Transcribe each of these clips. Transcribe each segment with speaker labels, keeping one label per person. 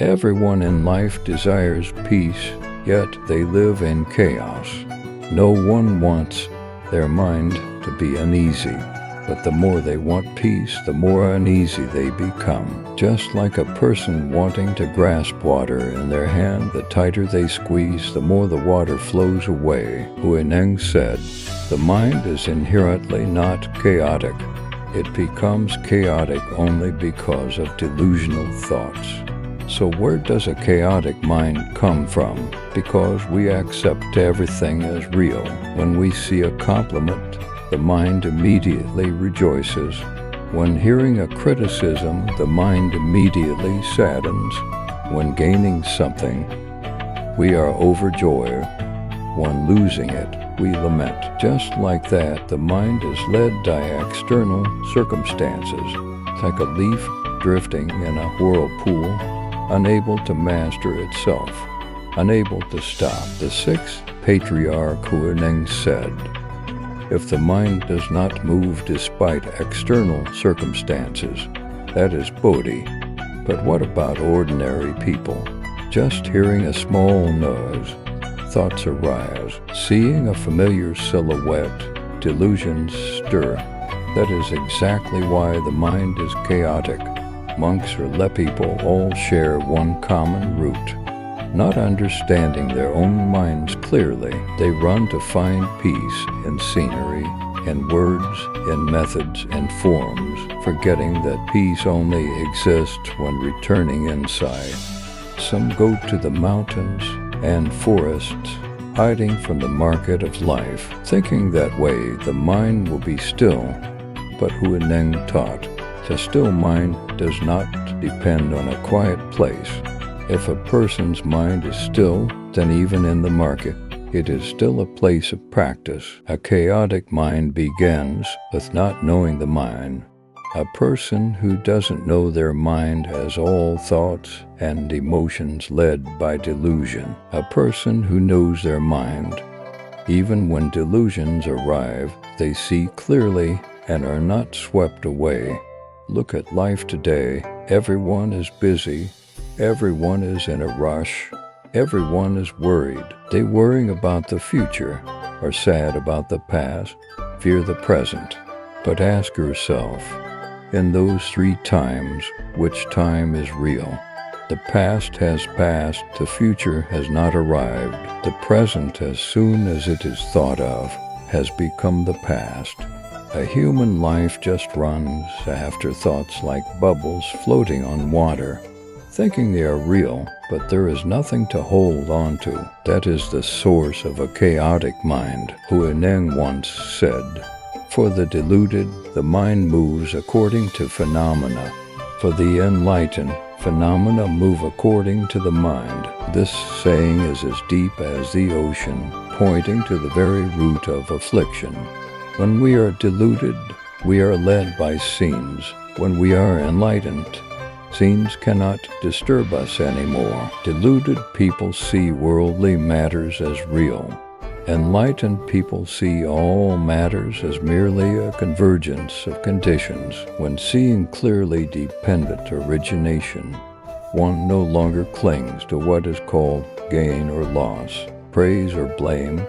Speaker 1: Everyone in life desires peace, yet they live in chaos. No one wants their mind to be uneasy, but the more they want peace, the more uneasy they become. Just like a person wanting to grasp water in their hand, the tighter they squeeze, the more the water flows away. Huineng said, "The mind is inherently not chaotic. It becomes chaotic only because of delusional thoughts." So where does a chaotic mind come from? Because we accept everything as real. When we see a compliment, the mind immediately rejoices. When hearing a criticism, the mind immediately saddens. When gaining something, we are overjoyed. When losing it, we lament. Just like that, the mind is led by external circumstances, like a leaf drifting in a whirlpool, unable to master itself, unable to stop. The Sixth Patriarch Huineng said, "If the mind does not move despite external circumstances, that is Bodhi. But what about ordinary people? Just hearing a small noise, thoughts arise. Seeing a familiar silhouette, delusions stir. That is exactly why the mind is chaotic. Monks or lay people all share one common root. Not understanding their own minds clearly, they run to find peace in scenery, in words, in methods, and forms, forgetting that peace only exists when returning inside. Some go to the mountains and forests, hiding from the market of life, thinking that way the mind will be still. But Huineng taught, the still mind does not depend on a quiet place. If a person's mind is still, then even in the market, it is still a place of practice. A chaotic mind begins with not knowing the mind. A person who doesn't know their mind has all thoughts and emotions led by delusion. A person who knows their mind, even when delusions arrive, they see clearly and are not swept away. Look at life today. Everyone is busy. Everyone is in a rush. Everyone is worried. They worrying about the future, are sad about the past, fear the present. But ask yourself, in those three times, which time is real? The past has passed, the future has not arrived. The present, as soon as it is thought of, has become the past. A human life just runs after thoughts like bubbles floating on water, thinking they are real, but there is nothing to hold on to. That is the source of a chaotic mind. Huineng once said, "For the deluded, the mind moves according to phenomena. For the enlightened, phenomena move according to the mind." This saying is as deep as the ocean, pointing to the very root of affliction. When we are deluded, we are led by scenes. When we are enlightened, scenes cannot disturb us anymore. Deluded people see worldly matters as real. Enlightened people see all matters as merely a convergence of conditions. When seeing clearly dependent origination, one no longer clings to what is called gain or loss, praise or blame,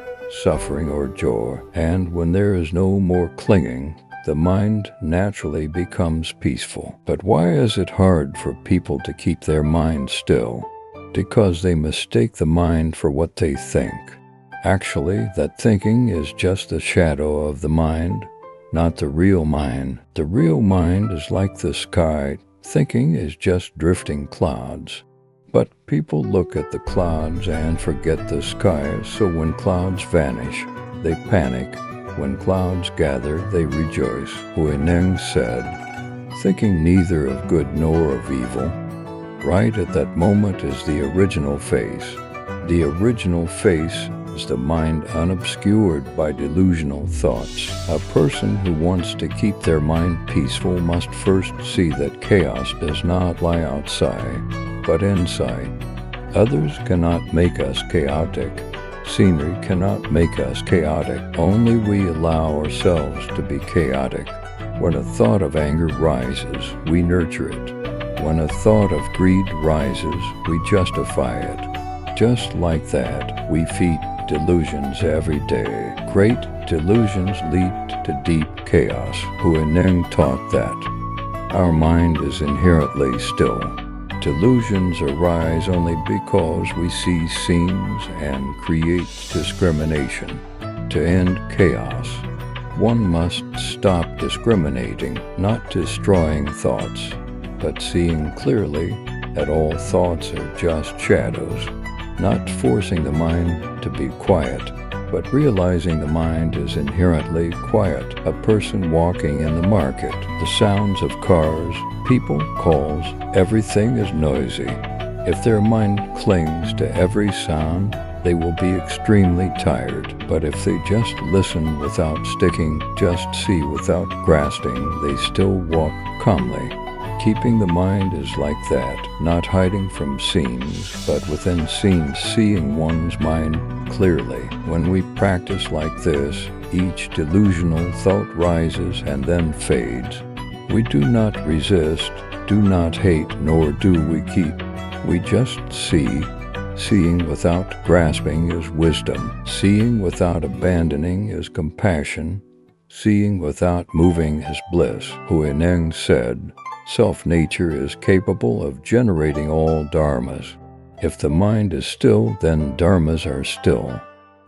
Speaker 1: suffering or joy. And when there is no more clinging, the mind naturally becomes peaceful. But why is it hard for people to keep their mind still? Because they mistake the mind for what they think. Actually, that thinking is just a shadow of the mind, not the real mind. The real mind is like the sky. Thinking is just drifting clouds. But people look at the clouds and forget the sky, so when clouds vanish, they panic. When clouds gather, they rejoice. Huineng said, "Thinking neither of good nor of evil, right at that moment is the original face. The original face is the mind unobscured by delusional thoughts. A person who wants to keep their mind peaceful must first see that chaos does not lie outside, but inside. Others cannot make us chaotic. Scenery cannot make us chaotic. Only we allow ourselves to be chaotic. When a thought of anger rises, we nurture it. when a thought of greed rises, we justify it. Just like that, we feed delusions every day. Great delusions lead to deep chaos. Huineng taught that our mind is inherently still. Delusions arise only because we see scenes and create discrimination. To end chaos, one must stop discriminating, not destroying thoughts, but seeing clearly that all thoughts are just shadows, not forcing the mind to be quiet, but realizing the mind is inherently quiet. A person walking in the market, the sounds of cars, people, calls, everything is noisy. If their mind clings to every sound, they will be extremely tired. But if they just listen without sticking, just see without grasping, they still walk calmly. Keeping the mind is like that, not hiding from scenes, but within scenes, seeing one's mind clearly. When we practice like this, each delusional thought rises and then fades. We do not resist, do not hate, nor do we keep. We just see. Seeing without grasping is wisdom. Seeing without abandoning is compassion. Seeing without moving is bliss. Huineng said, self-nature is capable of generating all dharmas. If the mind is still, then dharmas are still.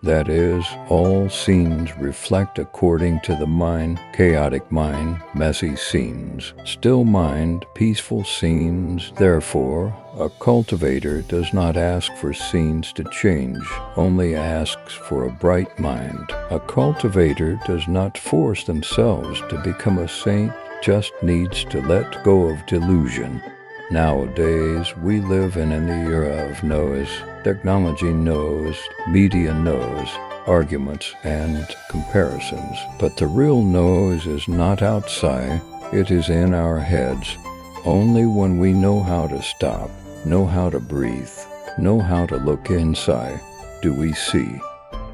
Speaker 1: That is, all scenes reflect according to the mind, chaotic mind, messy scenes. Still mind, peaceful scenes. Therefore, a cultivator does not ask for scenes to change, only asks for a bright mind. A cultivator does not force themselves to become a saint, just needs to let go of delusion. Nowadays, we live in an era of noise. Technology knows, media knows, arguments and comparisons. But the real noise is not outside, it is in our heads. Only when we know how to stop, know how to breathe, know how to look inside, do we see.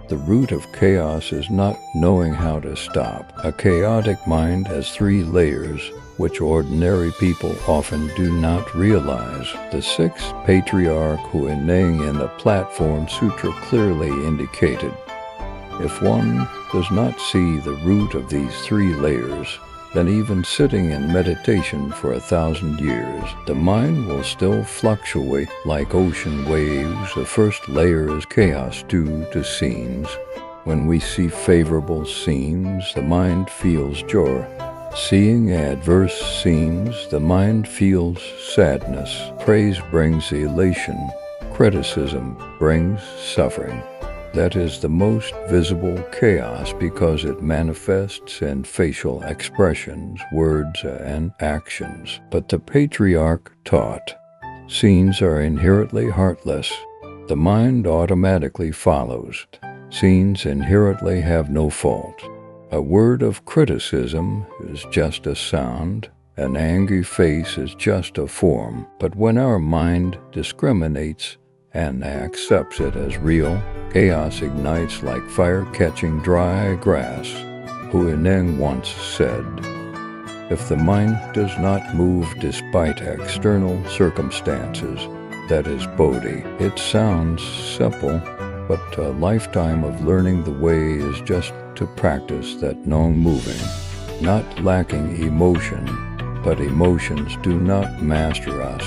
Speaker 1: The root of chaos is not knowing how to stop. A chaotic mind has 3 layers, which ordinary people often do not realize. The Sixth Patriarch Huineng in the Platform Sutra clearly indicated, if one does not see the root of these 3 layers, then even sitting in meditation for 1,000 years, the mind will still fluctuate like ocean waves. The first layer is chaos due to scenes. When we see favorable scenes, the mind feels joy. Seeing adverse scenes, the mind feels sadness. Praise brings elation. Criticism brings suffering. That is the most visible chaos because it manifests in facial expressions, words, and actions. But the Patriarch taught, scenes are inherently heartless. The mind automatically follows. Scenes inherently have no fault. A word of criticism is just a sound. An angry face is just a form. But when our mind discriminates and accepts it as real, chaos ignites like fire catching dry grass. Huineng once said, if the mind does not move despite external circumstances, that is Bodhi. It sounds simple, but a lifetime of learning the way is just to practice that non-moving, not lacking emotion, but emotions do not master us.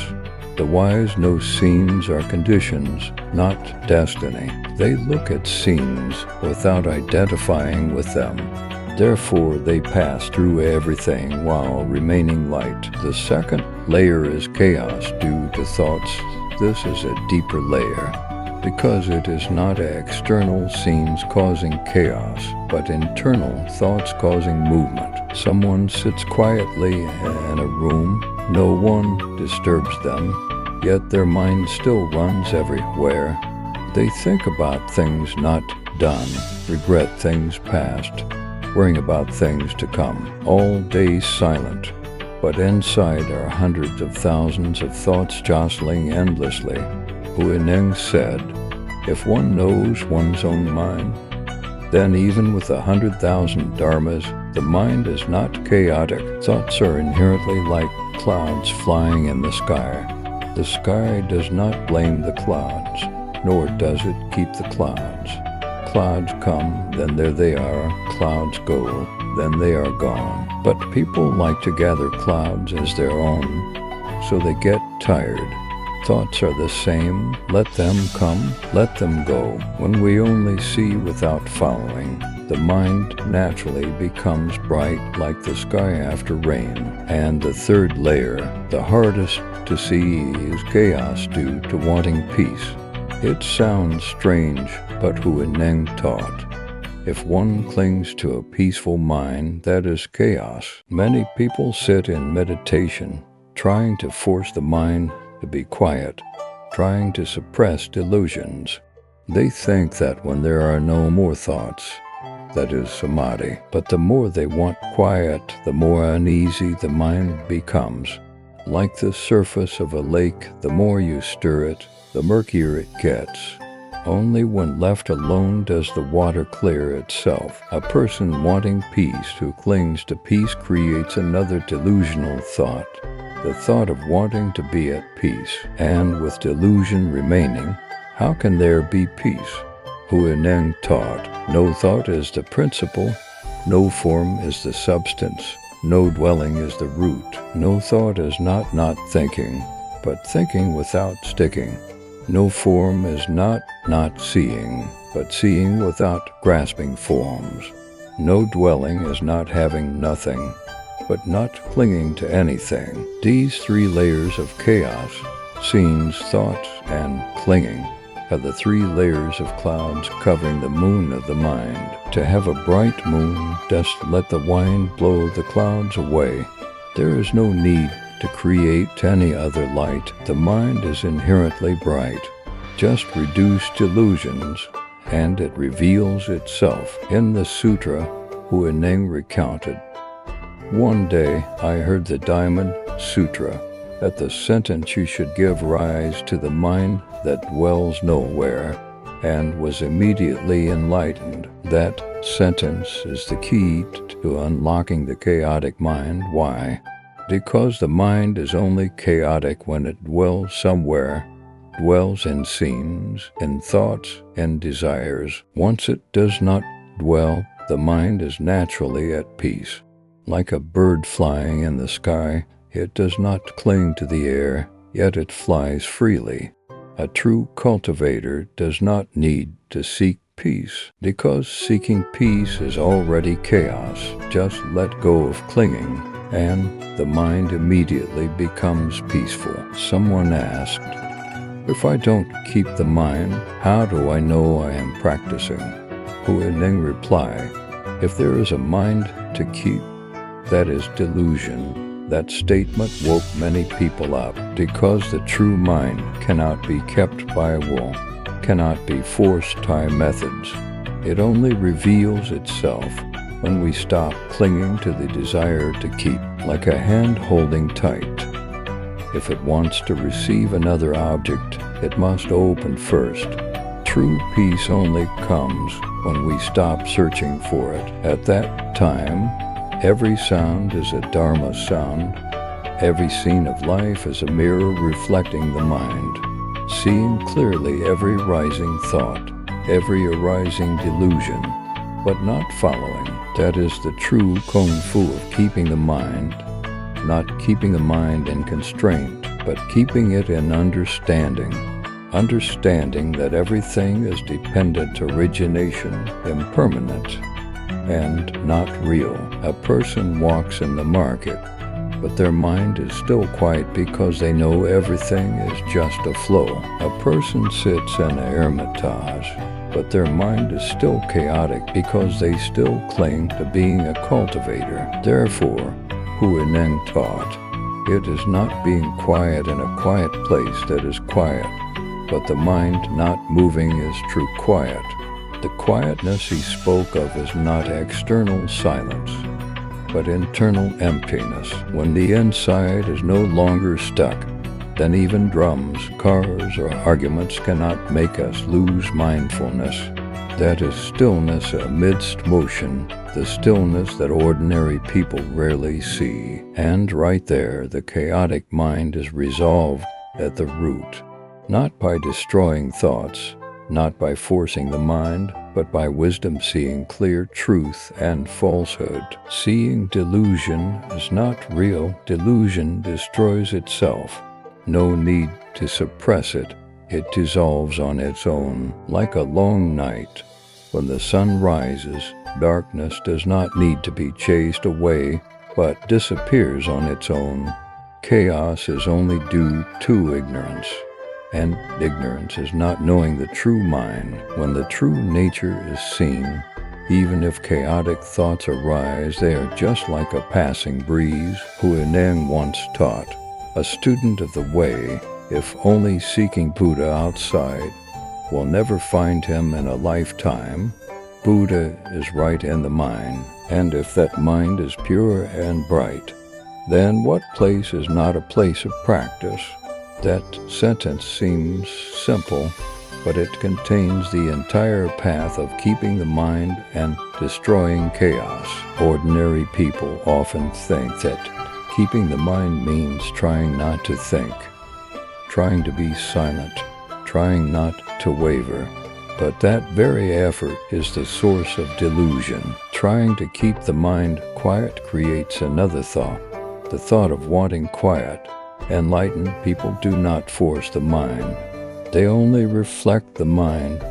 Speaker 1: The wise know scenes are conditions, not destiny. They look at scenes without identifying with them. Therefore, they pass through everything while remaining light. The second layer is chaos due to thoughts. This is a deeper layer, because it is not external scenes causing chaos, but internal thoughts causing movement. Someone sits quietly in a room, no one disturbs them, yet their mind still runs everywhere. They think about things not done, regret things past, worrying about things to come, all day silent. But inside are hundreds of thousands of thoughts jostling endlessly. Huineng said, if one knows one's own mind, then even with 100,000 dharmas, the mind is not chaotic. Thoughts are inherently like clouds flying in the sky. The sky does not blame the clouds, nor does it keep the clouds. Clouds come, then there they are. Clouds go, then they are gone. But people like to gather clouds as their own, so they get tired. Thoughts are the same. Let them come, let them go. When we only see without following, the mind naturally becomes bright like the sky after rain. And the third layer, the hardest to see, is chaos due to wanting peace. It sounds strange, but Huineng taught, if one clings to a peaceful mind, that is chaos. Many people sit in meditation, trying to force the mind to be quiet, trying to suppress delusions. They think that when there are no more thoughts, that is samadhi. But the more they want quiet, the more uneasy the mind becomes. Like the surface of a lake, the more you stir it, the murkier it gets. Only when left alone does the water clear itself. A person wanting peace who clings to peace creates another delusional thought, the thought of wanting to be at peace. And with delusion remaining, how can there be peace? Huineng taught, no thought is the principle, no form is the substance, no dwelling is the root. No thought is not thinking, but thinking without sticking. No form is not seeing, but seeing without grasping forms. No dwelling is not having nothing, but not clinging to anything. These three layers of chaos, scenes, thoughts, and clinging, are the three layers of clouds covering the moon of the mind. To have a bright moon, just let the wind blow the clouds away. There is no need to create any other light. The mind is inherently bright. Just reduce delusions, and it reveals itself. In the sutra, Huineng recounted, one day I heard the Diamond Sutra, that the sentence you should give rise to the mind that dwells nowhere, and was immediately enlightened. That sentence is the key to unlocking the chaotic mind. Why? Because the mind is only chaotic when it dwells somewhere, dwells in scenes, in thoughts, and desires. Once it does not dwell, the mind is naturally at peace. Like a bird flying in the sky, it does not cling to the air, yet it flies freely. A true cultivator does not need to seek peace, because seeking peace is already chaos. Just let go of clinging, and the mind immediately becomes peaceful. Someone asked, if I don't keep the mind, how do I know I am practicing? Huineng replied, if there is a mind to keep, that is delusion. That statement woke many people up, because the true mind cannot be kept by will, cannot be forced by methods. It only reveals itself when we stop clinging to the desire to keep, like a hand holding tight. If it wants to receive another object, it must open first. True peace only comes when we stop searching for it. At that time, every sound is a Dharma sound. Every scene of life is a mirror reflecting the mind, seeing clearly every rising thought, every arising delusion, but not following. That is the true Kung Fu of keeping the mind, not keeping the mind in constraint, but keeping it in understanding. Understanding that everything is dependent origination, impermanent, and not real. A person walks in the market, but their mind is still quiet because they know everything is just a flow. A person sits in a hermitage, but their mind is still chaotic because they still cling to being a cultivator. Therefore, Huineng taught, it is not being quiet in a quiet place that is quiet, but the mind not moving is true quiet. The quietness he spoke of is not external silence, but internal emptiness. When the inside is no longer stuck, then even drums, cars, or arguments cannot make us lose mindfulness. That is stillness amidst motion, the stillness that ordinary people rarely see. And right there, the chaotic mind is resolved at the root, not by destroying thoughts, not by forcing the mind, but by wisdom seeing clear truth and falsehood. Seeing delusion is not real. Delusion destroys itself. No need to suppress it. It dissolves on its own. Like a long night, when the sun rises, darkness does not need to be chased away, but disappears on its own. Chaos is only due to ignorance. And ignorance is not knowing the true mind. When the true nature is seen, even if chaotic thoughts arise, they are just like a passing breeze. Huineng once taught, a student of the way, if only seeking Buddha outside, will never find him in a lifetime. Buddha is right in the mind, and if that mind is pure and bright, then what place is not a place of practice? That sentence seems simple, but it contains the entire path of keeping the mind and destroying chaos. Ordinary people often think that keeping the mind means trying not to think, trying to be silent, trying not to waver. But that very effort is the source of delusion. Trying to keep the mind quiet creates another thought, the thought of wanting quiet. Enlightened people do not force the mind. They only reflect the mind,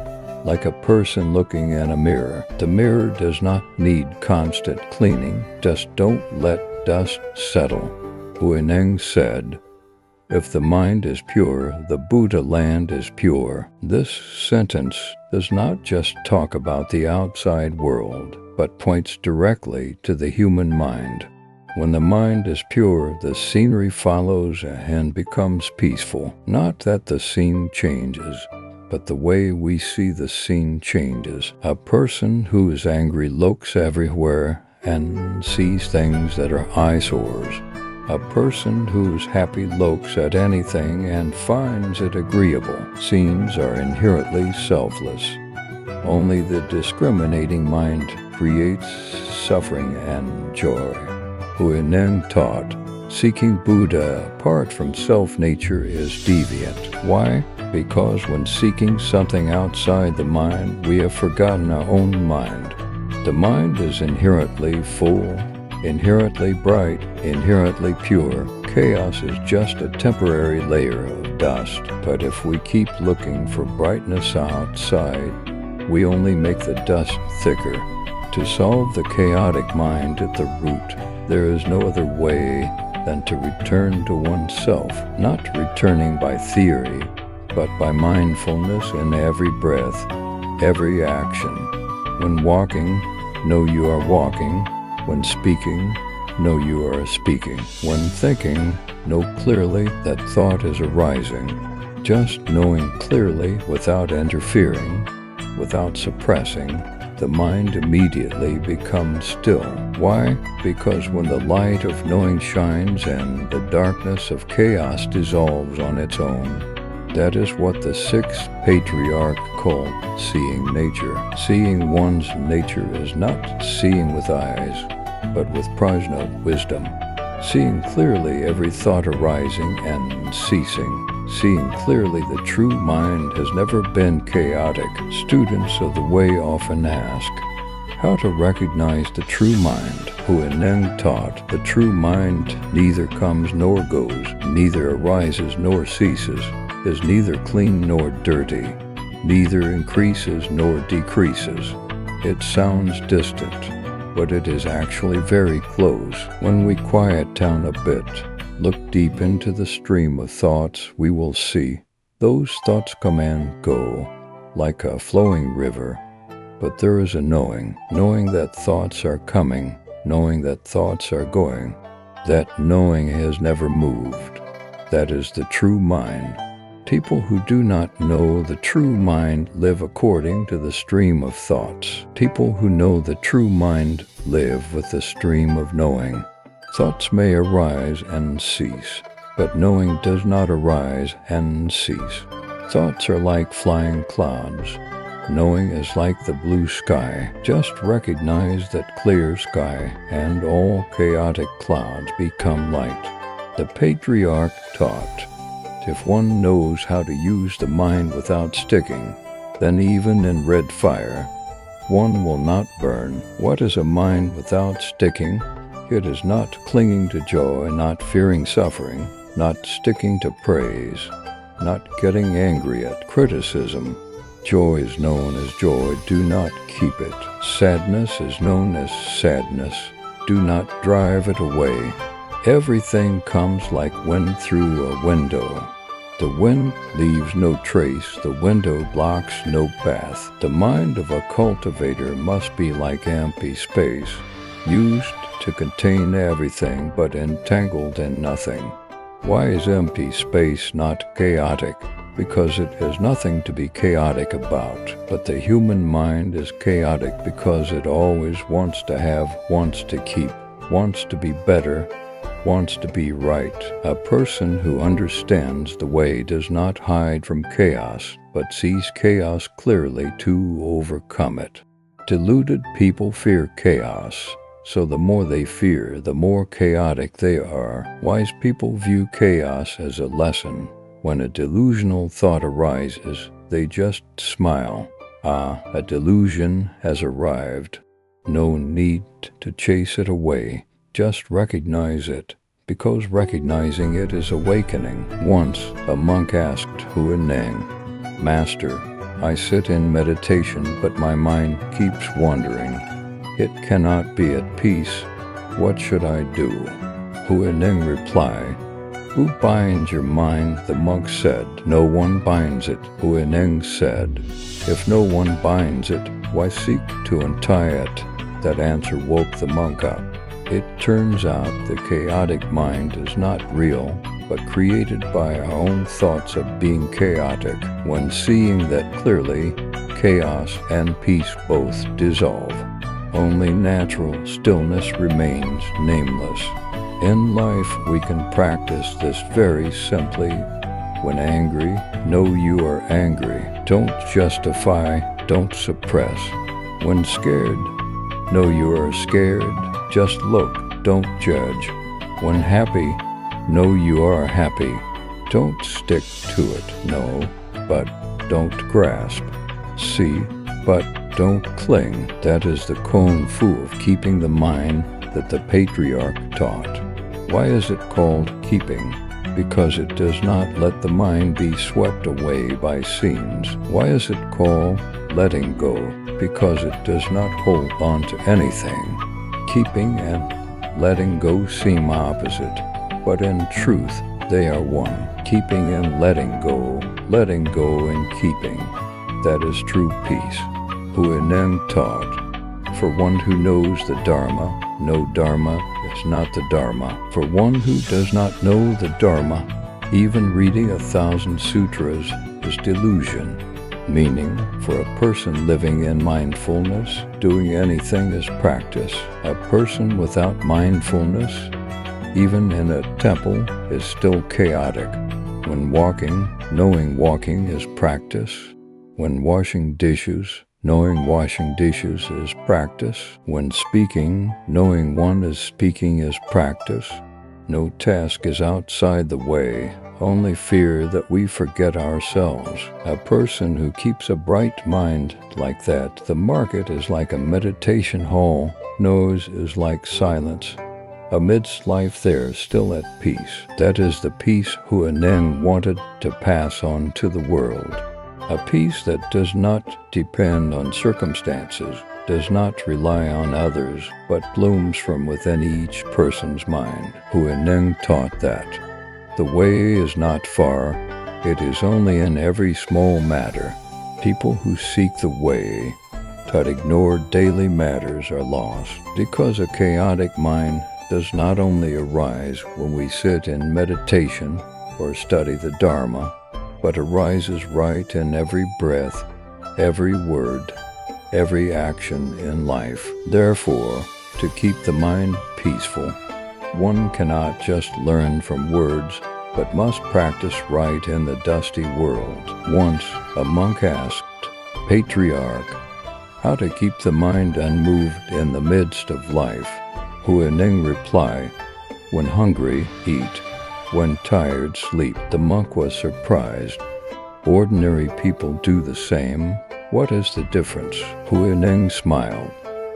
Speaker 1: like a person looking in a mirror. The mirror does not need constant cleaning. Just don't let dust settle. Huineng said, "If the mind is pure, the Buddha land is pure." This sentence does not just talk about the outside world, but points directly to the human mind. When the mind is pure, the scenery follows and becomes peaceful. Not that the scene changes, but the way we see the scene changes. A person who is angry looks everywhere and sees things that are eyesores. A person who is happy looks at anything and finds it agreeable. Scenes are inherently selfless. Only the discriminating mind creates suffering and joy. Huineng taught, seeking Buddha apart from self-nature is deviant. Why? Because when seeking something outside the mind, we have forgotten our own mind. The mind is inherently full, inherently bright, inherently pure. Chaos is just a temporary layer of dust. But if we keep looking for brightness outside, we only make the dust thicker. To solve the chaotic mind at the root, there is no other way than to return to oneself, not returning by theory, but by mindfulness in every breath, every action. When walking, know you are walking. When speaking, know you are speaking. When thinking, know clearly that thought is arising. Just knowing clearly without interfering, without suppressing, the mind immediately becomes still. Why? Because when the light of knowing shines and the darkness of chaos dissolves on its own, that is what the Sixth Patriarch called seeing nature. Seeing one's nature is not seeing with eyes, but with prajna wisdom. Seeing clearly every thought arising and ceasing. Seeing clearly the true mind has never been chaotic. Students of the way often ask, how to recognize the true mind? Huineng taught, the true mind neither comes nor goes, neither arises nor ceases, is neither clean nor dirty, neither increases nor decreases. It sounds distant, but it is actually very close. When we quiet down a bit, look deep into the stream of thoughts, we will see. Those thoughts come and go, like a flowing river. But there is a knowing that thoughts are coming, knowing that thoughts are going. That knowing has never moved. That is the true mind. People who do not know the true mind live according to the stream of thoughts. People who know the true mind live with the stream of knowing. Thoughts may arise and cease, but knowing does not arise and cease. Thoughts are like flying clouds. Knowing is like the blue sky. Just recognize that clear sky and all chaotic clouds become light. The Patriarch taught, if one knows how to use the mind without sticking, then even in red fire, one will not burn. What is a mind without sticking? It is not clinging to joy, not fearing suffering, not sticking to praise, not getting angry at criticism. Joy is known as joy, do not keep it. Sadness is known as sadness, do not drive it away. Everything comes like wind through a window. The wind leaves no trace, the window blocks no path. The mind of a cultivator must be like empty space, used to contain everything but entangled in nothing. Why is empty space not chaotic? Because it has nothing to be chaotic about. But the human mind is chaotic because it always wants to have, wants to keep, wants to be better, wants to be right. A person who understands the way does not hide from chaos, but sees chaos clearly to overcome it. Deluded people fear chaos, so the more they fear, the more chaotic they are. Wise people view chaos as a lesson. When a delusional thought arises, they just smile. Ah, a delusion has arrived. No need to chase it away. Just recognize it, because recognizing it is awakening. Once, a monk asked Huineng, "Master, I sit in meditation, but my mind keeps wandering. It cannot be at peace. What should I do?" Huineng replied, "Who binds your mind?" The monk said, "No one binds it." Huineng said, "If no one binds it, why seek to untie it?" That answer woke the monk up. It turns out the chaotic mind is not real, but created by our own thoughts of being chaotic. When seeing that clearly, chaos and peace both dissolve. Only natural stillness remains nameless. In life, we can practice this very simply. When angry, know you are angry. Don't justify, don't suppress. When scared, know you are scared. Just look, don't judge. When happy, know you are happy. Don't stick to it, no, but don't grasp. See, but don't cling. That is the Kung Fu of keeping the mind that the Patriarch taught. Why is it called keeping? Because it does not let the mind be swept away by scenes. Why is it called letting go? Because it does not hold on to anything. Keeping and letting go seem opposite, but in truth they are one. Keeping and letting go and keeping. That is true peace. Huineng taught, for one who knows the Dharma, no Dharma is not the Dharma. For one who does not know the Dharma, even reading 1,000 sutras is delusion. Meaning, for a person living in mindfulness, doing anything is practice. A person without mindfulness, even in a temple, is still chaotic. When walking, knowing walking is practice. When washing dishes, knowing washing dishes is practice. When speaking, knowing one is speaking is practice. No task is outside the way. Only fear that we forget ourselves. A person who keeps a bright mind like that, the market is like a meditation hall, nose is like silence. Amidst life there, still at peace. That is the peace Huineng wanted to pass on to the world. A peace that does not depend on circumstances, does not rely on others, but blooms from within each person's mind. Huineng taught that. The way is not far, it is only in every small matter. People who seek the way, but ignore daily matters are lost, because a chaotic mind does not only arise when we sit in meditation or study the Dharma, but arises right in every breath, every word, every action in life. Therefore, to keep the mind peaceful, one cannot just learn from words, but must practice right in the dusty world. Once, a monk asked, Patriarch. How to keep the mind unmoved in the midst of life. Huineng reply, when hungry, eat. When tired, sleep. The monk was surprised. Ordinary people do the same. What is the difference? Huineng smiled.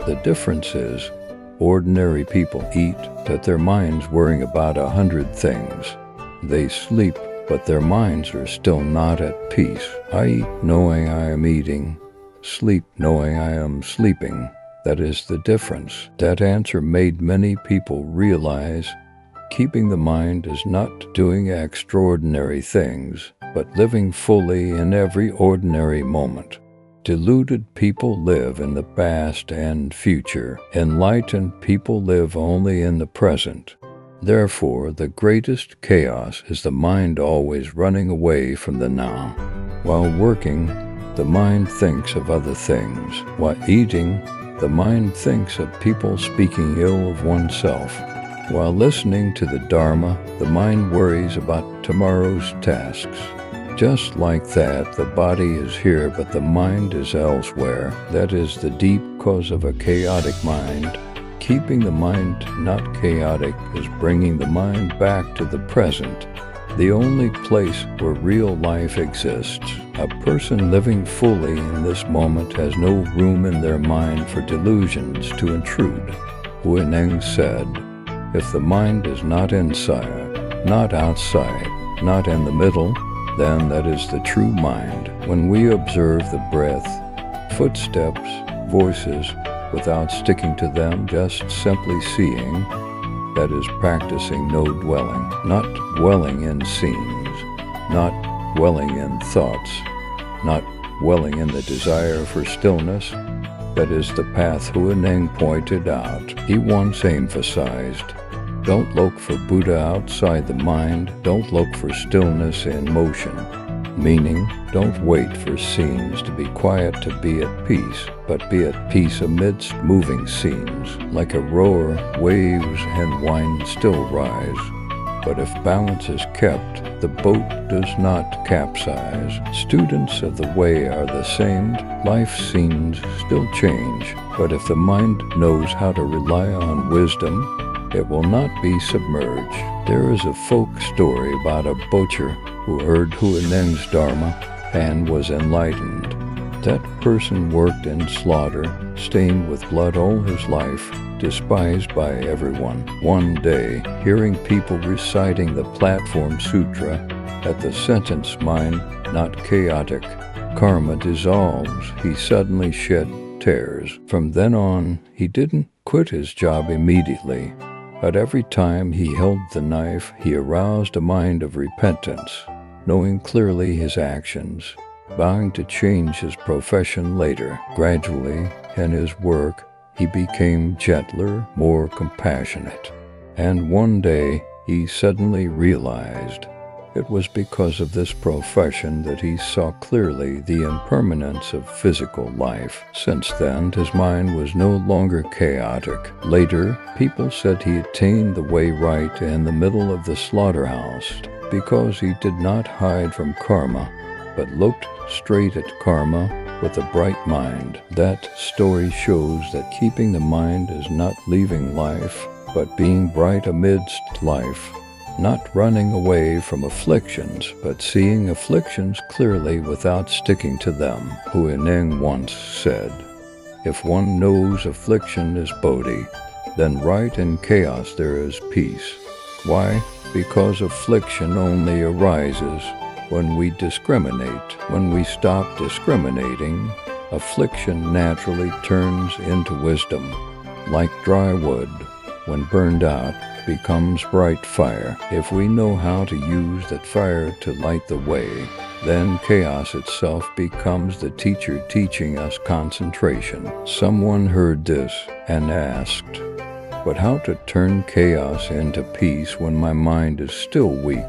Speaker 1: The difference is, ordinary people eat, but their minds worrying about 100 things. They sleep, but their minds are still not at peace. I eat knowing I am eating, sleep knowing I am sleeping. That is the difference. That answer made many people realize keeping the mind is not doing extraordinary things, but living fully in every ordinary moment. Deluded people live in the past and future. Enlightened people live only in the present. Therefore, the greatest chaos is the mind always running away from the now. While working, the mind thinks of other things. While eating, the mind thinks of people speaking ill of oneself. While listening to the Dharma, the mind worries about tomorrow's tasks. Just like that, the body is here, but the mind is elsewhere. That is the deep cause of a chaotic mind. Keeping the mind not chaotic is bringing the mind back to the present, the only place where real life exists. A person living fully in this moment has no room in their mind for delusions to intrude. Huineng said, if the mind is not inside, not outside, not in the middle, then that is the true mind. When we observe the breath, footsteps, voices, without sticking to them, just simply seeing, that is practicing no dwelling, not dwelling in scenes, not dwelling in thoughts, not dwelling in the desire for stillness. That is the path Huineng pointed out. He once emphasized, don't look for Buddha outside the mind, don't look for stillness in motion. Meaning, don't wait for scenes to be quiet to be at peace, but be at peace amidst moving scenes. Like a rower, waves and wind still rise. But if balance is kept, the boat does not capsize. Students of the way are the same, life scenes still change. But if the mind knows how to rely on wisdom, it will not be submerged. There is a folk story about a butcher who heard Huineng's Dharma and was enlightened. That person worked in slaughter, stained with blood all his life, despised by everyone. One day, hearing people reciting the Platform Sutra, at the sentence mind, not chaotic, karma dissolves, he suddenly shed tears. From then on, he didn't quit his job immediately. But every time he held the knife, he aroused a mind of repentance, knowing clearly his actions, vowing to change his profession later. Gradually, in his work, he became gentler, more compassionate. And one day, he suddenly realized it was because of this profession that he saw clearly the impermanence of physical life. Since then, his mind was no longer chaotic. Later, people said he attained the way right in the middle of the slaughterhouse because he did not hide from karma, but looked straight at karma with a bright mind. That story shows that keeping the mind is not leaving life, but being bright amidst life. Not running away from afflictions, but seeing afflictions clearly without sticking to them. Huineng once said, if one knows affliction is bodhi, then right in chaos there is peace. Why? Because affliction only arises when we discriminate. When we stop discriminating, affliction naturally turns into wisdom. Like dry wood, when burned out, becomes bright fire. If we know how to use that fire to light the way, then chaos itself becomes the teacher teaching us concentration. Someone heard this and asked, but how to turn chaos into peace when my mind is still weak?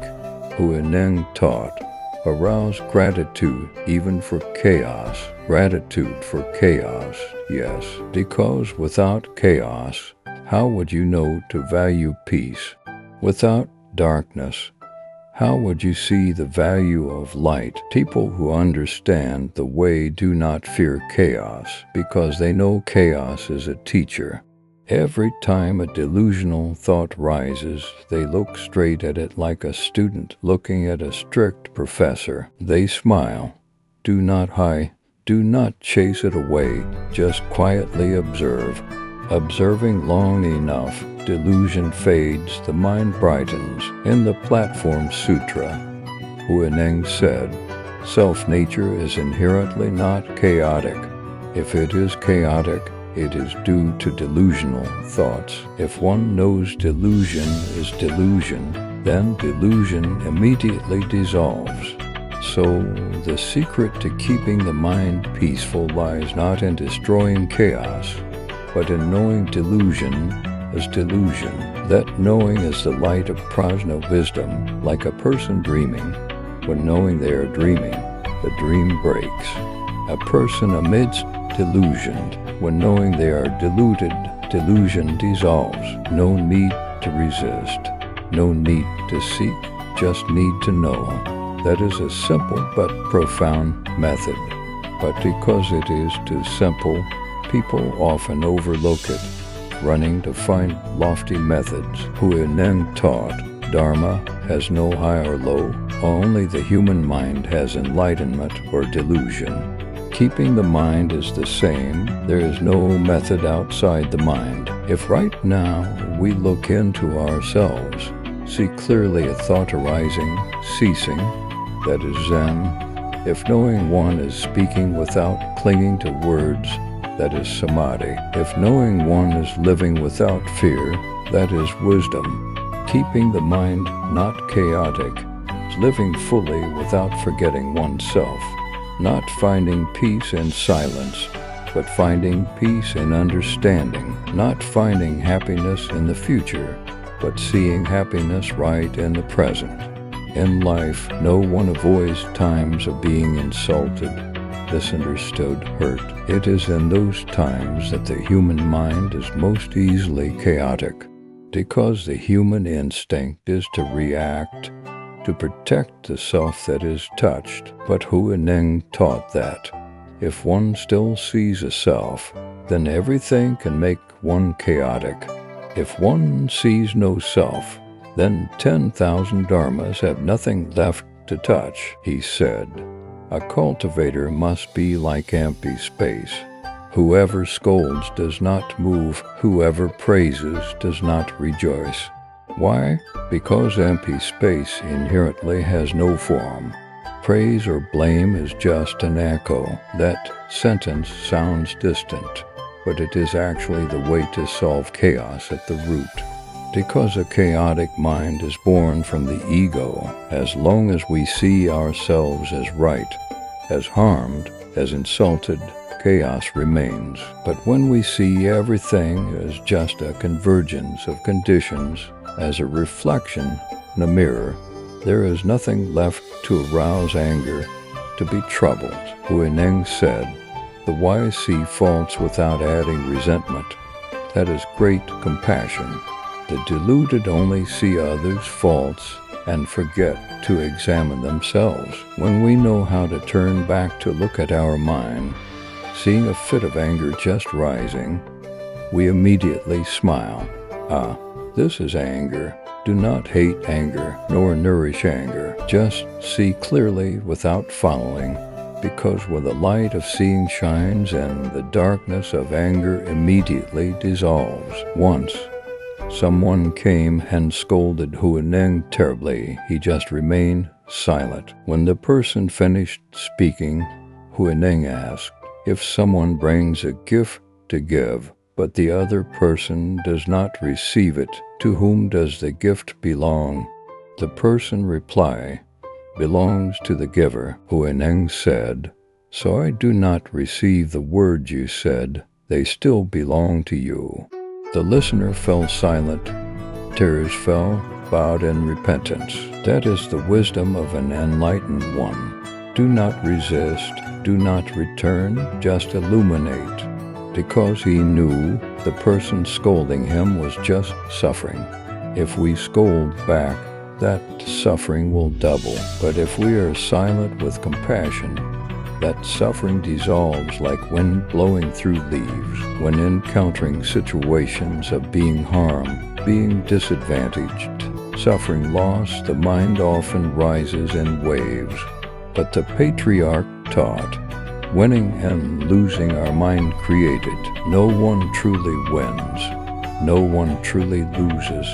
Speaker 1: Huineng taught, arouse gratitude even for chaos. Gratitude for chaos, yes, because without chaos, how would you know to value peace? Without darkness, How would you see the value of light? People who understand the way do not fear chaos because they know chaos is a teacher. Every time a delusional thought rises, they look straight at it like a student looking at a strict professor. They smile. Do not hide. Do not chase it away. Just quietly observe. Observing long enough, delusion fades, the mind brightens. In the Platform Sutra, Huineng said, self-nature is inherently not chaotic. If it is chaotic, it is due to delusional thoughts. If one knows delusion is delusion, then delusion immediately dissolves. So, the secret to keeping the mind peaceful lies not in destroying chaos, but in knowing delusion as delusion. That knowing is the light of prajna wisdom, like a person dreaming. When knowing they are dreaming, the dream breaks. A person amidst delusion, when knowing they are deluded, delusion dissolves. No need to resist, no need to seek, just need to know. That is a simple but profound method. But because it is too simple, people often overlook it, running to find lofty methods. Huineng taught, Dharma has no high or low, only the human mind has enlightenment or delusion. Keeping the mind is the same, there is no method outside the mind. If right now we look into ourselves, see clearly a thought arising, ceasing, that is Zen. If knowing one is speaking without clinging to words, that is Samadhi. If knowing one is living without fear, that is wisdom. Keeping the mind not chaotic is living fully without forgetting oneself. Not finding peace in silence, but finding peace in understanding. Not finding happiness in the future, but seeing happiness right in the present. In life, no one avoids times of being insulted, misunderstood, hurt. It is in those times that the human mind is most easily chaotic, because the human instinct is to react, to protect the self that is touched. But Huineng taught that if one still sees a self, then everything can make one chaotic. If one sees no self, then 10,000 dharmas have nothing left to touch, he said. A cultivator must be like empty space. Whoever scolds does not move, whoever praises does not rejoice. Why? Because empty space inherently has no form. Praise or blame is just an echo. That sentence sounds distant, but it is actually the way to solve chaos at the root. Because a chaotic mind is born from the ego, as long as we see ourselves as right, as harmed, as insulted, chaos remains. But when we see everything as just a convergence of conditions, as a reflection in a mirror, there is nothing left to arouse anger, to be troubled. Huineng said, the wise see faults without adding resentment. That is great compassion. The deluded only see others' faults and forget to examine themselves. When we know how to turn back to look at our mind, seeing a fit of anger just rising, we immediately smile. Ah, this is anger. Do not hate anger, nor nourish anger. Just see clearly without following, because when the light of seeing shines and the darkness of anger immediately dissolves. Once, someone came and scolded Huineng terribly. He just remained silent. When the person finished speaking, Huineng asked, if someone brings a gift to give, but the other person does not receive it, to whom does the gift belong? The person replied, belongs to the giver. Huineng said, so I do not receive the words you said, they still belong to you. The listener fell silent, tears fell, bowed in repentance. That is the wisdom of an enlightened one. Do not resist, do not return, just illuminate. Because he knew the person scolding him was just suffering. If we scold back, that suffering will double. But if we are silent with compassion, that suffering dissolves like wind blowing through leaves. When encountering situations of being harmed, being disadvantaged, suffering loss, the mind often rises in waves. But the Patriarch taught, winning and losing are mind created. No one truly wins. No one truly loses.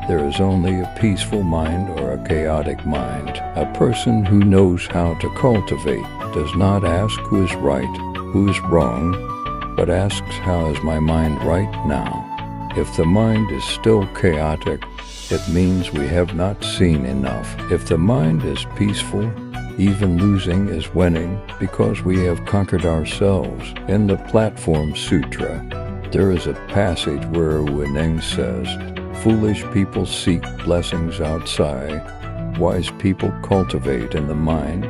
Speaker 1: There is only a peaceful mind or a chaotic mind. A person who knows how to cultivate does not ask who is right, who is wrong, but asks how is my mind right now. If the mind is still chaotic, it means we have not seen enough. If the mind is peaceful, even losing is winning because we have conquered ourselves. In the Platform Sutra, there is a passage where Huineng says, "Foolish people seek blessings outside. Wise people cultivate in the mind.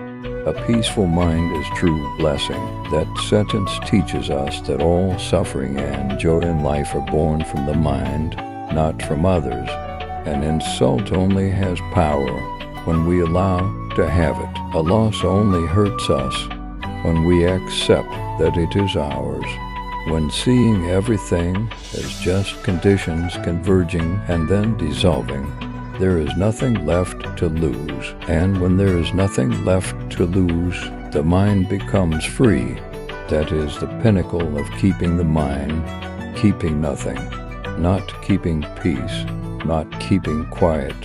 Speaker 1: A peaceful mind is true blessing." That sentence teaches us that all suffering and joy in life are born from the mind, not from others. An insult only has power when we allow to have it. A loss only hurts us when we accept that it is ours. When seeing everything as just conditions converging and then dissolving, there is nothing left to lose. And when there is nothing left to lose, the mind becomes free. That is the pinnacle of keeping the mind, keeping nothing, not keeping peace, not keeping quiet,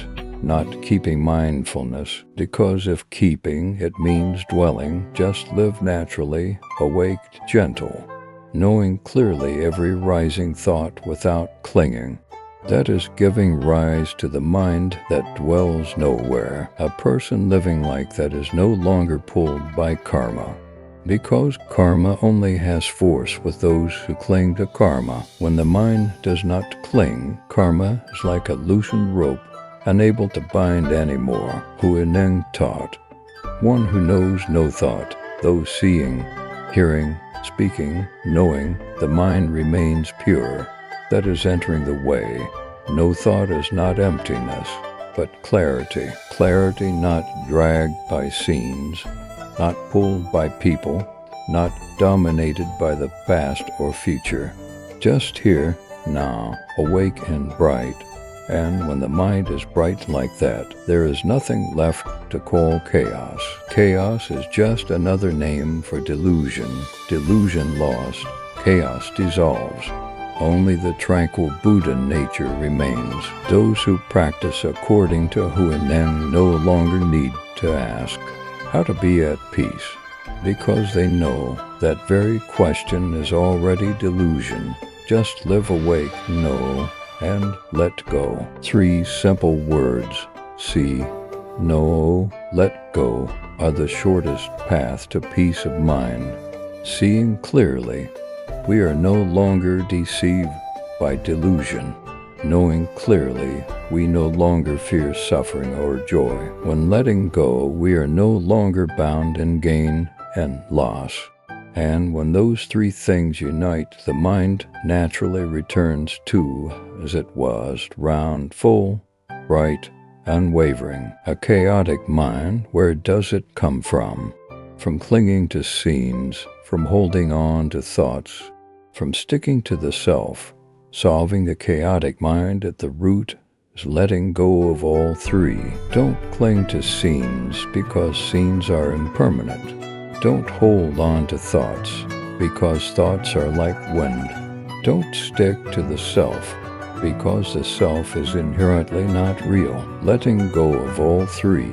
Speaker 1: not keeping mindfulness, because if keeping, it means dwelling, just live naturally, awake, gentle, knowing clearly every rising thought without clinging. That is giving rise to the mind that dwells nowhere. A person living like that is no longer pulled by karma, because karma only has force with those who cling to karma. When the mind does not cling, karma is like a loosened rope, unable to bind anymore. Huineng taught, one who knows no thought, though seeing, hearing, speaking, knowing, the mind remains pure. That is entering the way. No thought is not emptiness, but clarity. Clarity not dragged by scenes, not pulled by people, not dominated by the past or future. Just here, now, awake and bright. And when the mind is bright like that, there is nothing left to call chaos. Chaos is just another name for delusion. Delusion lost, chaos dissolves. Only the tranquil Buddha nature remains. Those who practice according to Huineng no longer need to ask how to be at peace, because they know that very question is already delusion. Just live awake, know, and let go. 3 simple words, see, know, let go, are the shortest path to peace of mind. Seeing clearly, we are no longer deceived by delusion. Knowing clearly, we no longer fear suffering or joy. When letting go, we are no longer bound in gain and loss. And when those 3 things unite, the mind naturally returns to as it was, round, full, bright, unwavering. A chaotic mind, where does it come from? From clinging to scenes, from holding on to thoughts, from sticking to the self. Solving the chaotic mind at the root is letting go of all 3. Don't cling to scenes, because scenes are impermanent. Don't hold on to thoughts, because thoughts are like wind. Don't stick to the self, because the self is inherently not real. Letting go of all 3,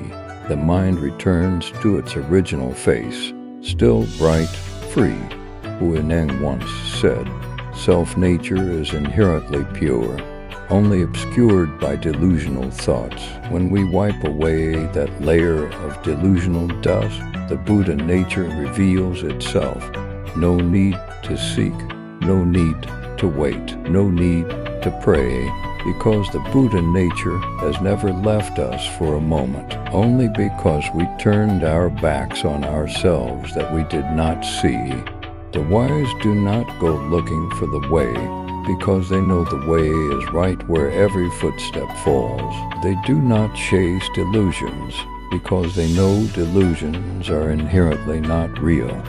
Speaker 1: the mind returns to its original face, still bright, free. Huineng once said, self-nature is inherently pure, only obscured by delusional thoughts. When we wipe away that layer of delusional dust, the Buddha nature reveals itself. No need to seek, no need to wait, no need to pray, because the Buddha nature has never left us for a moment. Only because we turned our backs on ourselves that we did not see. The wise do not go looking for the way, because they know the way is right where every footstep falls. They do not chase delusions, because they know delusions are inherently not real.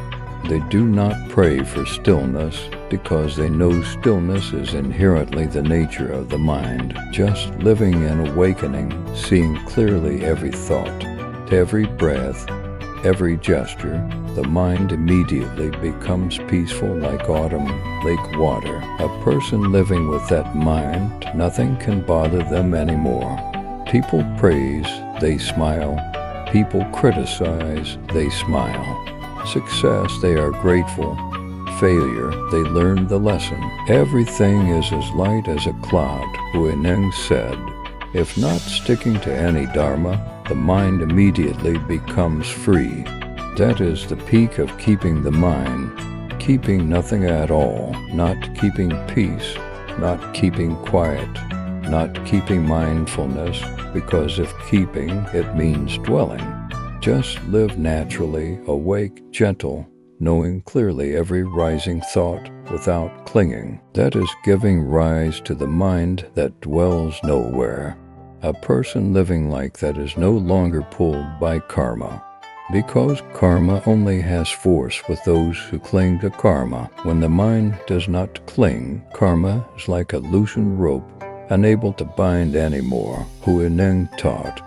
Speaker 1: They do not pray for stillness, because they know stillness is inherently the nature of the mind. Just living and awakening, seeing clearly every thought, every breath, every gesture, the mind immediately becomes peaceful like autumn lake water. A person living with that mind, nothing can bother them anymore. People praise, they smile. People criticize, they smile. Success, they are grateful. Failure, they learn the lesson. Everything is as light as a cloud, Huineng said. If not sticking to any Dharma, the mind immediately becomes free. That is the peak of keeping the mind, keeping nothing at all, not keeping peace, not keeping quiet, not keeping mindfulness, because if keeping, it means dwelling. Just live naturally, awake, gentle, knowing clearly every rising thought without clinging. That is giving rise to the mind that dwells nowhere. A person living like that is no longer pulled by karma, because karma only has force with those who cling to karma. When the mind does not cling, karma is like a loosened rope, unable to bind anymore. Huineng taught,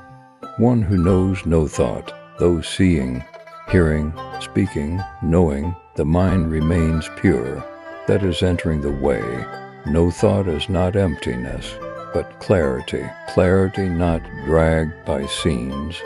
Speaker 1: one who knows no thought, though seeing, hearing, speaking, knowing, the mind remains pure. That is entering the way. No thought is not emptiness, but clarity. Clarity not dragged by scenes,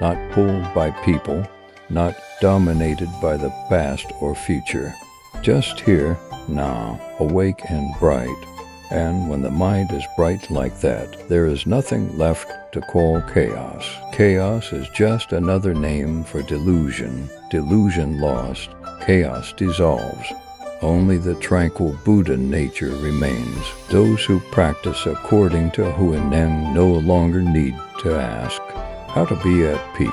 Speaker 1: not pulled by people, not dominated by the past or future. Just here, now, awake and bright. And when the mind is bright like that, there is nothing left to call chaos. Chaos is just another name for delusion. Delusion lost, chaos dissolves. Only the tranquil Buddha nature remains. Those who practice according to Huineng no longer need to ask how to be at peace,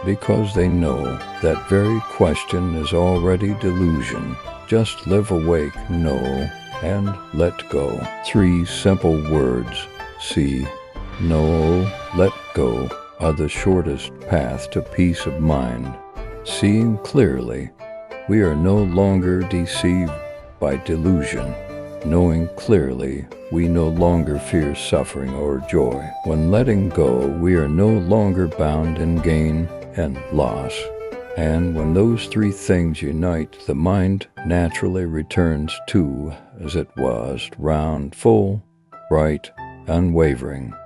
Speaker 1: because they know that very question is already delusion. Just live awake, know, and let go. 3 simple words: see, know, let go, are the shortest path to peace of mind. Seeing clearly, we are no longer deceived by delusion. Knowing clearly, we no longer fear suffering or joy. When letting go, we are no longer bound in gain and loss. And when those 3 things unite, the mind naturally returns to as it was, round, full, bright, unwavering.